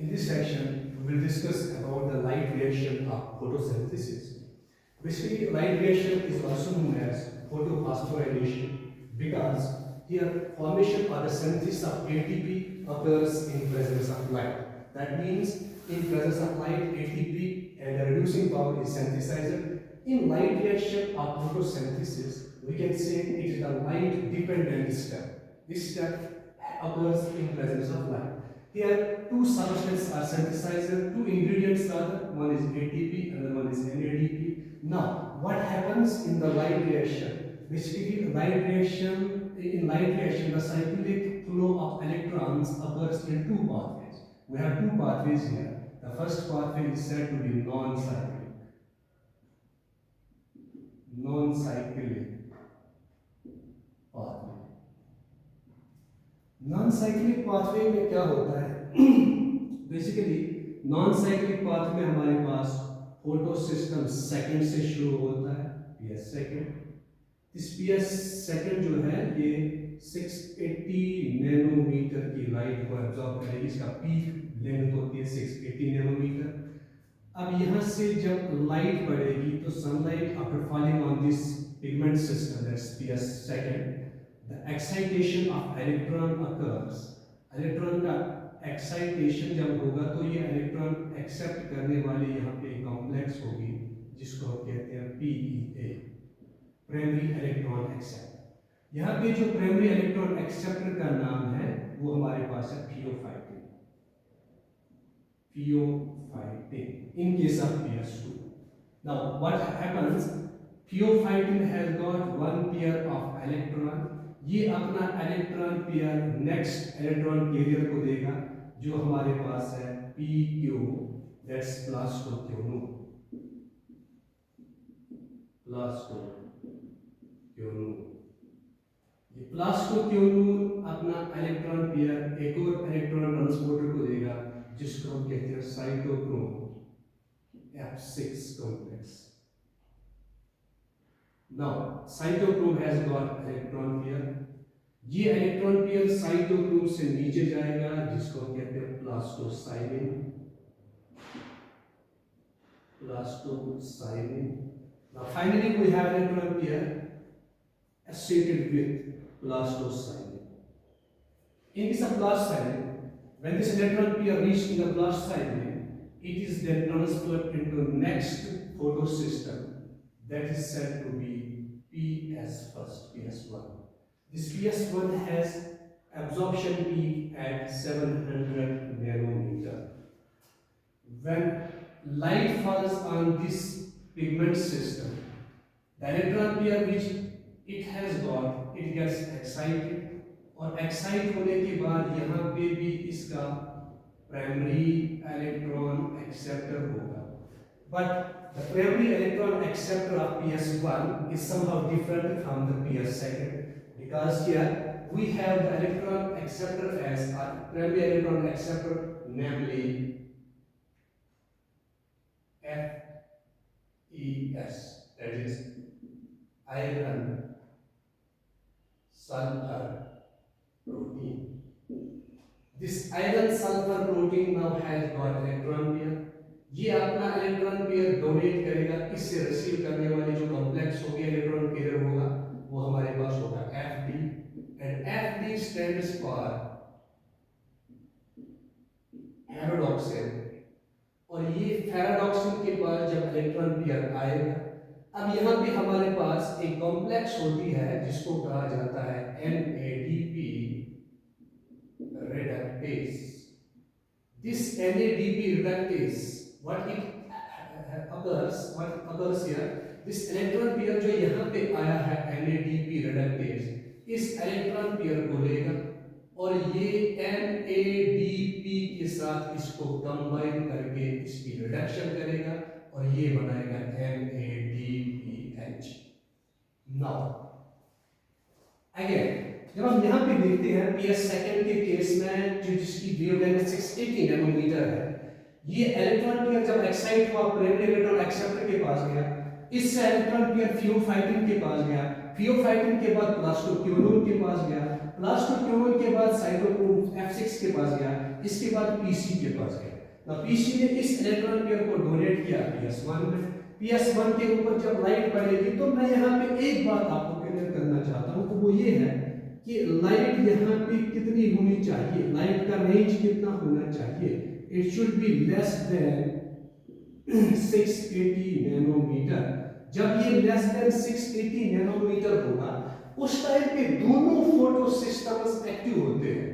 In this section, we will discuss about the light reaction of photosynthesis. Basically, light reaction is also known as photophosphorylation because here formation or the synthesis of ATP occurs in presence of light. That means in presence of light, ATP and the reducing power is synthesized. In light reaction or photosynthesis, we can say it is the light dependent step. This step occurs in presence of light. Here, two substances are synthesized, two ingredients are there, one is ATP, another one is NADP. Now, what happens in the light reaction? Basically, in light reaction, the cyclic flow of electrons occurs in two pathways. We have two pathways here. The first pathway is said to be non-cyclic. Non-cyclic pathway. Non-cyclic pathway में क्या होता है? Basically non-cyclic pathway में हमारे पास photo system second से शुरू होता है, पीएस सेकंड। इस पीएस सेकंड जो है ये 680 नैनोमीटर की लाइट को एब्जॉर्ब करेगी। इसका पीक लेंथ होती है 680 नैनोमीटर। अब यहाँ से जब लाइट पड़ेगी तो sunlight after falling on this pigment system, that's PS second, the excitation of electron occurs. Electron का एक्साइटेशन जब होगा तो ये इलेक्ट्रॉन एक्सेप्ट करने वाली यहाँ पे कॉम्प्लेक्स होगी जिसको हम कहते हैं PEA, प्राइमरी इलेक्ट्रॉन एक्सेप्टर। यहाँ पे जो प्राइमरी इलेक्ट्रॉन एक्सेप्टर का नाम है वो हमारे पास है थियोफाइटिन। थियोफाइटिन in case of PS2. Now what happens? Thiophytin has got one pair of electron. ये अपना electron pair next electron carrier को देगा जो हमारे पास है PQ, दैट्स प्लास्टोक्योनून। ये प्लास्टोक्योनून अपना इलेक्ट्रॉन पेयर एक और इलेक्ट्रॉन ट्रांसपोर्टर को देगा जिसको हम कहते हैं cytochrome F6 complex. Now, cytochrome has got electron pair. ये इलेक्ट्रॉन पेयर साइटोक्रोम से नीचे जाएगा जिसको हम कहते हैं प्लास्टोसाइलिन। Now, finally, we have electron pair associated with plastocylin. In this plastocylin, when this electron pair reaches in the plastocylin, it is then transferred into next photosystem that is said to be PS1. This PS1 has absorption peak at 700 nanometer. When light falls on this pigment system, the electron pair which it has got, it gets excited, और excite होने के बाद यहाँ पे भी इसका primary electron acceptor होगा, but the primary electron acceptor of PS1 is somehow different from the PS2 because here we have the electron acceptor as a primary electron acceptor, namely FES, that is iron sulfur protein. This iron sulfur protein now has got electron pair. ये अपना electron pair donate करेगा, इससे receive करने वाली जो complex होगी electron pair होगा वो हमारे पास होगा FD, and FD stands for paradoxical. और ये पैराडॉक्सिल के बाद जब इलेक्ट्रॉन पेयर आएगा, अब यहाँ पे हमारे पास एक कॉम्प्लेक्स होती है जिसको कहा जाता है NADP reductase. This NADP reductase, what occurs here, this electron pair जो यहाँ पे आया है NADP reductase, इस इलेक्ट्रॉन पेयर को लेगा और ये NADP के साथ इसको कंबाइन करके इसकी रिडक्शन करेगा और ये बनाएगा NADPH. Now again, जब हम यहाँ पे देखते हैं PS सेकंड के केस में जो जिसकी वेवलेंथ 680 नैनोमीटर है, ये इलेक्ट्रॉन पेयर जब एक्साइट हुआ प्राइमरी इलेक्ट्रॉन एक्सेप्टर के पास गया, इससे इलेक्ट्रॉन पेयर थियोफाइटिन के पास गया, थियोफाइटिन के बाद प्लास्टोक्योनून के पास गया, प्लास्टोक्योनून के बाद साइटोक्रोम F6 के पास गया, इसके बाद PC के पास गया। ना पीसी ने इस इलेक्ट्रॉन पेयर को डोनेट किया PS1 में। PS1 के ऊपर जब लाइट पड़ेगी तो मैं यहाँ पे एक बात आपको क्लियर करना चाहता हूँ, तो वो ये है कि लाइट यहाँ पे कितनी होनी चाहिए, लाइट का रेंज कितना होना चाहिए। It should be less than 680 nanometer. जब ये लेस देन 680 नैनोमीटर होगा उस टाइम पे दोनों फोटो सिस्टम्स एक्टिव होते हैं,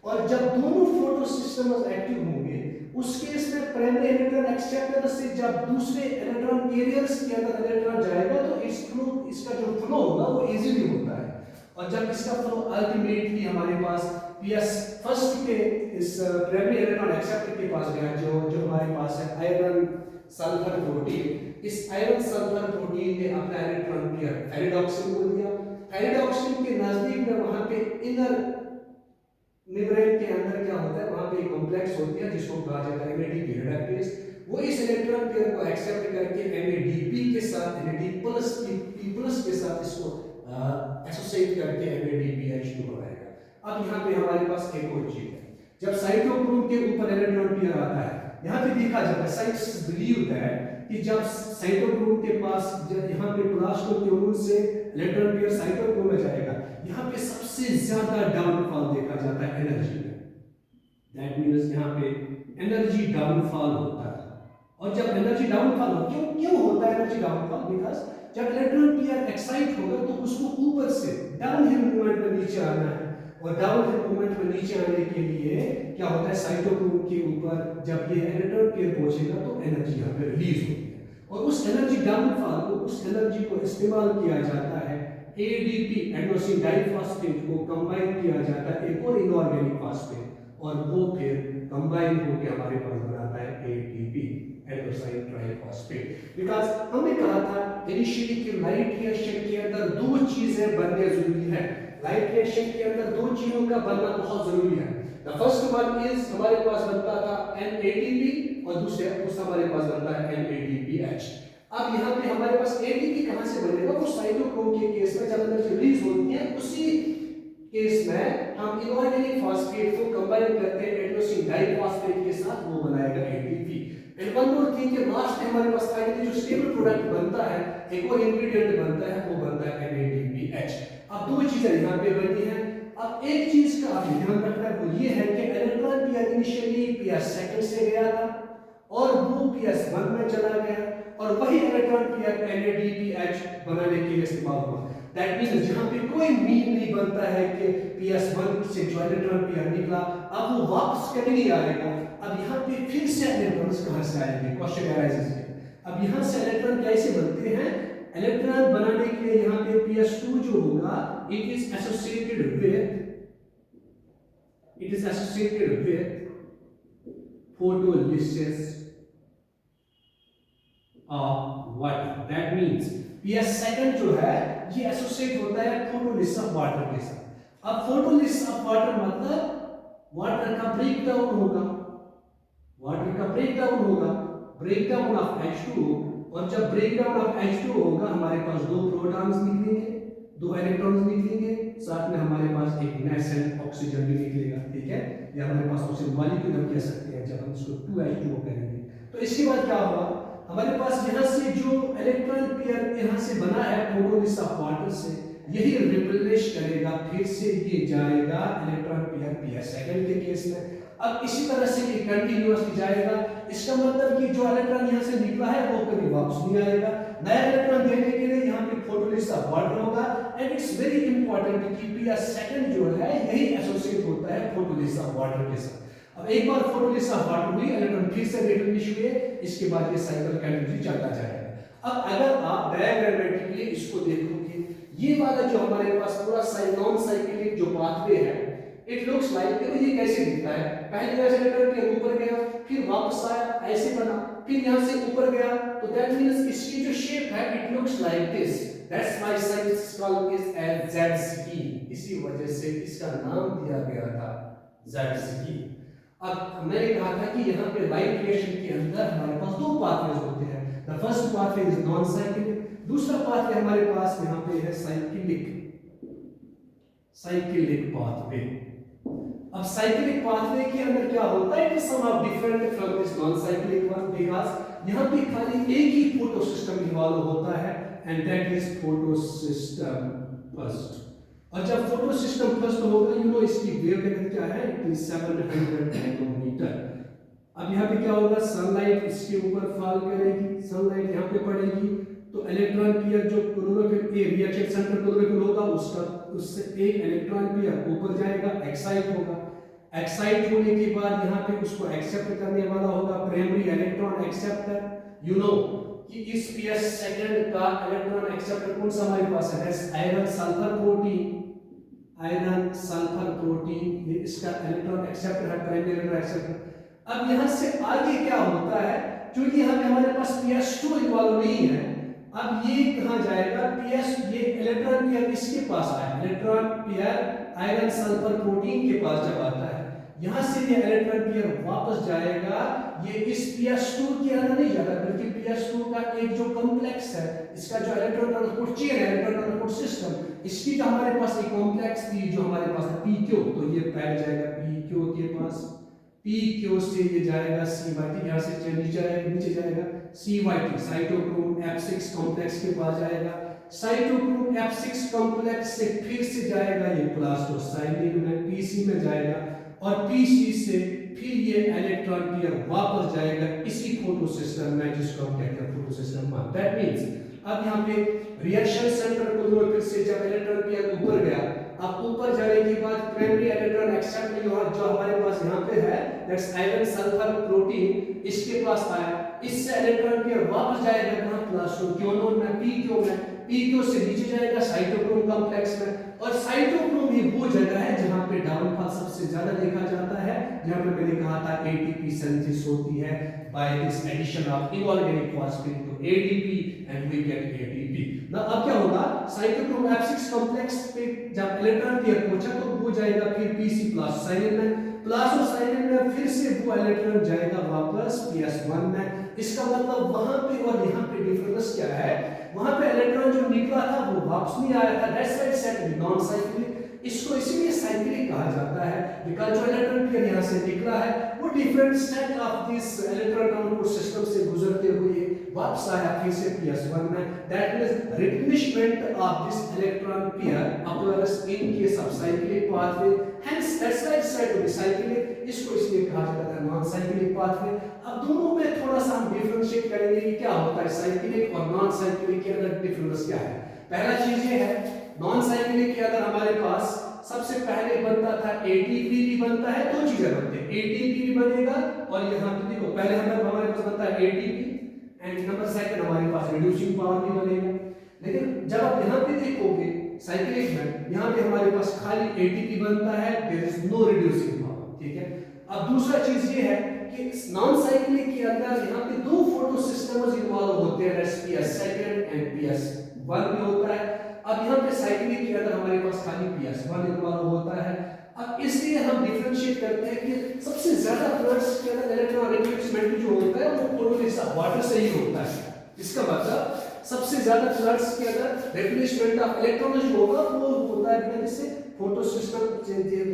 और जब दोनों फोटो सिस्टम्स एक्टिव होंगे उस केस में प्राइमरी इलेक्ट्रॉन एक्सेप्टर से जब दूसरे इलेक्ट्रॉन कैरियर्स के अंदर इलेक्ट्रॉन जाएगा तो इसका जो फ्लो होगा वो इजीली होता है, और जब इसका फ्लो अल्टीमेटली हमारे पास PS फर्स्ट के इस प्राइमरी इलेक्ट्रॉन एक्सेप्टर के पास गया, जो हमारे पास है आयरन सल्फर प्रोटीन। इस आयरन सल्फर प्रोटीन ने अपना इलेक्ट्रॉन पेयर फेरिडॉक्सिन को दिया। फेरिडॉक्सिन के नजदीक में वहां पे इनर मेम्ब्रेन के अंदर क्या होता है, वहां पे एक कॉम्प्लेक्स होती है जिसको कहा जाता है NADP रिडक्टेज। वो इस इलेक्ट्रॉन पेयर को एक्सेप्ट करके NADP के साथ NAD+ के साथ इसको एसोसिएट करके NADPH2 बनाएगा। अब यहाँ पे हमारे पास एक और चीज है, जब साइटोक्रोम के ऊपर इलेक्ट्रॉन पेयर आता है, यहाँ पे देखा जाता है साइंटिस्ट बिलीव दैट कि जब साइटोक्रोम के पास यहाँ पे प्लास्टोक्योन से इलेक्ट्रॉन पेयर साइटोक्रोम में जाएगा, यहाँ पे सबसे ज्यादा डाउनफॉल देखा जाता है एनर्जी में। दैट मींस यहाँ पे एनर्जी डाउनफॉल होता है, और जब एनर्जी डाउनफॉल हो, क्यों होता है एनर्जी डाउनफॉल? बिकॉज जब इलेक्ट्रॉन पेयर एक्साइट होगा तो उसको ऊपर से डाउनहिल मूवमेंट में नीचे आना है, और डाउनहिल मूवमेंट में नीचे आने के लिए क्या होता है, साइटोक्रोम के ऊपर जब ये इलेक्ट्रॉन पेयर पहुंचेगा तो एनर्जी यहाँ पे रिलीज होती है, और उस एनर्जी डाउनफॉल को, उस एनर्जी को इस्तेमाल किया जाता है ADP एडेनोसिन डाइफॉस्फेट को कंबाइन किया जाता है एक और इनऑर्गेनिक फॉस्फेट, और वो फिर कंबाइन होकर हमारे पास बनाता है ATP एडेनोसिन ट्राइफॉस्फेट। बिकॉज हमने कहा था इनिशियली कि लाइट रिएक्शन के अंदर दो चीजें बनने जरूरी है। लाइट रिएक्शन के अंदर दो चीजों का बनना बहुत जरूरी है। द फर्स्ट वन इज हमारे पास बनता था NADP, और दूसरा हमारे पास बनता है NADPH। अब यहाँ पे हमारे पास ATP कहाँ से बनेगा? वो साइटोक्रोम के केस में जब एनर्जी रिलीज होती है उसी केस में हम इनऑर्गेनिक फॉस्फेट को कंबाइन करते हैं एडेनोसिन डाइफॉस्फेट के साथ, वो बनाएगा ATP। And one more thing कि लास्ट में हमारे पास फाइनली जो स्टेबल प्रोडक्ट बनता है, एक और इंग्रेडिएंट बनता है, वो बनता है NADPH। अब दो चीजें यहाँ पे बनी हैं। अब एक चीज का आप ध्यान रखना है, वो ये है कि इलेक्ट्रॉन पेयर इनिशियली PS2 से गया था और वो PS1 में चला गया, और वही इलेक्ट्रॉन पेयर NADPH बनाने के लिए इस्तेमाल हुआ। दैट मींस जहां पे कोई मीन नहीं बनता है कि PS1 से जो इलेक्ट्रॉन पेयर निकला अब वो वापस कभी नहीं आएगा। अब यहाँ पे फिर से इलेक्ट्रॉन्स कहाँ से आएंगे? Question arises here. अब यहाँ से इलेक्ट्रॉन कैसे बनते हैं? इलेक्ट्रॉन बनाने के लिए यहाँ पे PS2 जो होगा it is associated with photolysis of water। That means PS2 जो है ये एसोसिएट होता है फोटोलिसिस ऑफ वाटर के साथ। अब फोटोलिसिस ऑफ वाटर मतलब वाटर का ब्रेकडाउन होगा, ब्रेकडाउन ऑफ H2O, और जब ब्रेकडाउन ऑफ H2O होगा हमारे पास दो प्रोटॉन्स निकलेंगे, दो इलेक्ट्रॉन्स निकलेंगे, साथ में हमारे पास एक नेसेंट ऑक्सीजन भी निकलेगा। ठीक है, या हमारे पास ऑक्सीजन मॉलिक्यूल हम कह सकते हैं जब हम इसको 2H2O करेंगे। तो इसके बाद क्या होगा, हमारे पास यहाँ से जो इलेक्ट्रॉन पेयर यहाँ से बना है फोटोलिसिस ऑफ वाटर से, यही रिप्लेस करेगा, फिर से ये जाएगा इलेक्ट्रॉन पेयर PS2 के केस में। अब इसी तरह से ये कंटिन्यूअसली जाएगा। इसका मतलब कि जो इलेक्ट्रॉन यहाँ से निकला है वो कभी वापस नहीं आएगा। नया इलेक्ट्रॉन देने के लिए यहाँ पे फोटोलिसिस ऑफ वाटर होगा, एंड इट्स वेरी इंपॉर्टेंट कि PS2 जो है यही एसोसिएट होता है फोटोलिसिस ऑफ वाटर के साथ। अब एक बार फोटोलिसिस ऑफ वाटर हुई, इलेक्ट्रॉन फिर से रिप्लेस हुए, इसके बाद ये साइकिल कंटिन्यूअसली चलता जाएगा। अब अगर आप डायग्रामेटिकली इसको देखोगे, ये वाला जो हमारे पास पूरा नॉन साइक्लिक जो पाथवे है, इट लुक्स लाइक ये कैसे दिखता है, पहले यहाँ से इलेक्ट्रॉन के ऊपर गया, फिर वापस आया, ऐसे बना, फिर यहाँ से ऊपर गया, तो दैट मींस इसकी जो शेप है it looks like this. That's why scientist call it as Z scheme, इसी वजह से इसका नाम दिया गया था जेड स्कीन। अब मैंने कहा था कि यहाँ पे लाइट रिएक्शन के अंदर हमारे पास दो पाथवेज होते हैं। The first pathway is non cyclic, दूसरा पाथवे हमारे पास यहाँ पे है साइक्लिक पाथवे। अब साइक्लिक पाथवे के अंदर क्या होता है, it is somehow different from this non cyclic one, because यहाँ पे खाली एक ही फोटो सिस्टम इन्वॉल्व होता है and that is photo system first. और जब फोटो सिस्टम फर्स्ट होगा, यू नो इसकी वेवलेंथ क्या है, इट इज 700 नैनोमीटर। अब यहाँ पे क्या होगा, सनलाइट इसके ऊपर फॉल करेगी, सनलाइट यहाँ पे पड़ेगी, तो इलेक्ट्रॉन पेयर जो chlorophyll A reaction centre chlorophyll होगा उसका, उससे एक इलेक्ट्रॉन पेयर ऊपर जाएगा, एक्साइट होगा। एक्साइट होने के बाद यहाँ पे उसको एक्सेप्ट करने वाला होगा primary electron acceptor. You know कि इस पीएस सेकंड का इलेक्ट्रॉन एक्सेप्टर कौन सा हमारे पास है, iron sulphur protein. Iron sulphur protein ये इसका इलेक्ट्रॉन एक्सेप्टर है, प्राइमरी इलेक्ट्रॉन एक्सेप्टर। अब यहाँ से आगे क्या होता है, क्योंकि यहाँ पे हमारे पास PS2 इन्वॉल्व नहीं है, अब ये कहाँ जाएगा, PS ये इलेक्ट्रॉन पेयर इसके पास आया, electron pair iron sulphur protein के पास जब आता है, यहाँ से ये इलेक्ट्रॉन पेयर वापस जाएगा, ये इस PS2 के अंदर नहीं जाता, बल्कि PS2 का एक जो कॉम्प्लेक्स है, इसका जो इलेक्ट्रॉन ट्रांसपोर्ट चेन है, इलेक्ट्रॉन ट्रांसपोर्ट सिस्टम, इसकी जो हमारे पास एक कॉम्प्लेक्स थी जो हमारे पास है PQ, तो ये पहले जाएगा PQ के पास, PQ से ये जाएगा CYT, यहाँ से नीचे जाएगा CYT, साइटोक्रोम F6 कॉम्प्लेक्स के पास जाएगा, साइटोक्रोम F6 कॉम्प्लेक्स से फिर से जाएगा ये प्लास्टोसाइलिन में, PC में जाएगा, और PC से फिर ये इलेक्ट्रॉन पेयर वापस जाएगा इसी फोटो सिस्टम में, जिसको हम कहते हैं फोटो सिस्टम 1। दैट मींस अब यहाँ पे रिएक्शन सेंटर क्लोरोफिल से जब इलेक्ट्रॉन पेयर ऊपर गया, अब ऊपर जाने के बाद प्राइमरी इलेक्ट्रॉन एक्सेप्ट जो हमारे पास यहाँ पे है, दैट्स आयरन सल्फर प्रोटीन, इसके पास आया, इससे इलेक्ट्रॉन पेयर वापस जाएगा कहाँ, प्लास्टोक्योनोन में, PQ से नीचे जाएगा साइटोक्रोम कॉम्प्लेक्स में, और साइटोक्रोम ही वो जगह है जहाँ पे डाउनफॉल सबसे ज्यादा देखा जाता है, जहाँ पे मैंने कहा था ATP सिंथेसिस होती है by this addition of inorganic phosphate to ADP and we get ATP। ना अब क्या होगा, साइटोक्रोम F6 कॉम्प्लेक्स पे जब इलेक्ट्रॉन पेयर पहुंचा तो वो जाएगा फिर PC प्लास्टोसाइलिन में, प्लास्टोसाइलिन में फिर से वो इलेक्ट्रॉन जाएगा वापस PS1 में। इसका मतलब वहां पे और यहाँ पे डिफरेंस क्या है, वहां पे इलेक्ट्रॉन जो निकला था वो वापस नहीं आया था, that's why set non cyclic. इसको इसीलिए साइक्लिक कहा जाता है बिकॉज़ जो इलेक्ट्रॉन पेयर यहाँ से निकला है वो different state of this electron transport system से गुजरते हुए वापस आया फिर से PS1 में। That means replenishment of this electron pair occurs in case of cyclic pathway, hence that's why it's said to be cyclic। इसको इसलिए कहा जाता है नॉन साइक्लिक पाथवे। अब दोनों में थोड़ा सा हम डिफरेंशिएट करेंगे कि क्या होता है साइक्लिक और नॉन साइक्लिक के अंदर डिफरेंस क्या है। पहला चीज ये है, नॉन साइक्लिक के अंदर हमारे पास सबसे पहले बनता था ATP भी बनता है, दो चीजें बनती है, ATP भी बनेगा और यहाँ पे देखो पहले हमारे पास बनता है ATP एंड नंबर सेकंड हमारे पास रिड्यूसिंग पावर भी बनेगा। लेकिन जब आप यहाँ पे देखोगे साइक्लिक में, यहाँ पे हमारे पास खाली ATP बनता है, there is no reducing power, ठीक है। अब दूसरा चीज ये है कि नॉन साइक्लिक के अंदर यहाँ पे दो फोटो सिस्टम्स इन्वॉल्व होते हैं, PS2 एंड PS1 भी होता है। अब यहाँ पे साइक्लिक के अंदर हमारे पास खाली PS1 इन्वॉल्व होता है। अब इसलिए हम डिफरेंशिएट करते हैं कि सबसे ज्यादा प्लस के अंदर इलेक्ट्रॉन रिप्लेसमेंट जो होता है वो फोटोलिसिस वाटर से ही होता है। इसका मतलब सबसे ज्यादा प्लस के अंदर रिप्लेसमेंट ऑफ इलेक्ट्रॉन जो होगा वो होता है जिससे फोटो सिस्टम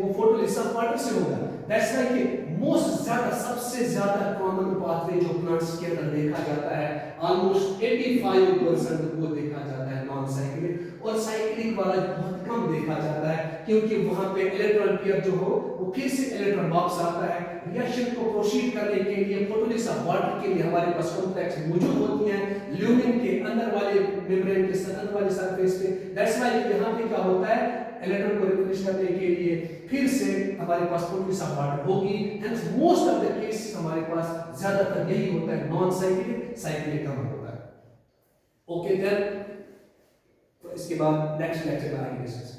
वो फोटोलिसिस वाटर से होगा। दैट्स व्हाई कि मोस्ट ज्यादा सबसे ज्यादा कॉमन पाथवे जो प्लांट्स के अंदर देखा जाता है ऑलमोस्ट 85% वो देखा जाता है नॉन साइक्लिक, और साइक्लिक वाला बहुत कम देखा जाता है क्योंकि वहां पे इलेक्ट्रॉन पेयर जो हो वो फिर से इलेक्ट्रॉन वापस आता है। रिएक्शन को प्रोसीड करने के लिए फोटोलिसिस वाटर के लिए हमारे पास कॉम्प्लेक्स मौजूद होती हैं ल्यूमिन के अंदर वाले मेम्ब्रेन के सतह वाले सरफेस पे। दैट्स व्हाई यहाँ पे क्या होता है, इलेक्ट्रॉन को रिप्लेस करने के लिए फिर से हमारे पास फोटोलिसिस वाटर होगी। Hence most of the case हमारे पास ज्यादातर यही होता है नॉन साइक्लिक, साइक्लिक कम होता है। ओके देन, तो इसके बाद नेक्स्ट लेक्चर में आगे डिस्कस